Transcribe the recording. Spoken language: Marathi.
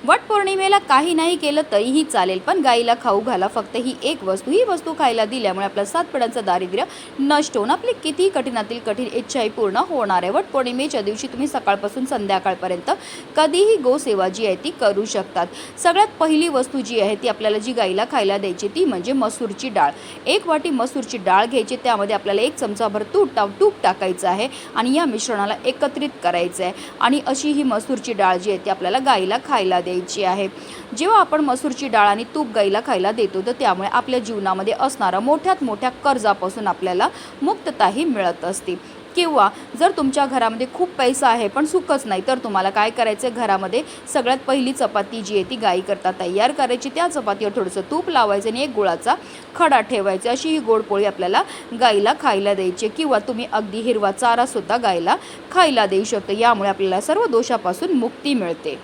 वटपौर्णिमेला काही नाही केलं तरीही चालेल, पण गाईला खाऊ घाला फक्त ही एक वस्तू. ही वस्तू खायला दिल्यामुळे आपल्या 7 पिढ्यांचं दारिद्र्य नष्ट होऊन आपली किती कठीणातील कठीण इच्छाही पूर्ण होणार आहे. वटपौर्णिमेच्या दिवशी तुम्ही सकाळपासून संध्याकाळपर्यंत कधीही गोसेवा जी आहे ती करू शकतात. सगळ्यात पहिली वस्तू जी आहे ती आपल्याला जी गाईला खायला द्यायची ती म्हणजे मसूरची डाळ. 1 वाटी मसूरची डाळ घ्यायची, त्यामध्ये आपल्याला 1 चमचाभर तूप टाकायचं आहे आणि या मिश्रणाला एकत्रित करायचं आहे आणि अशी ही मसूरची डाळ जी आहे ती आपल्याला गाईला खायला द्यायची आहे. जेव्हा आपण मसूरची डाळ आणि तूप गाईला खायला देतो तर त्यामुळे आपल्या जीवनामध्ये असणारा मोठ्यात मोठ्या कर्जापासून आपल्याला मुक्तताही मिळत असते. किंवा जर तुमच्या घरामध्ये खूप पैसा आहे पण सुखच नाही, तर तुम्हाला काय करायचं आहे, घरामध्ये सगळ्यात पहिली चपाती जी आहे ती गाईकरता तयार करायची. त्या चपातीवर थोडंसं तूप लावायचं आणि 1 गुळाचा खडा ठेवायचा. अशी ही गोडपोळी आपल्याला गाईला खायला द्यायची. किंवा तुम्ही अगदी हिरवा चारासुद्धा गाईला खायला देऊ शकता. यामुळे आपल्याला सर्व दोषापासून मुक्ती मिळते.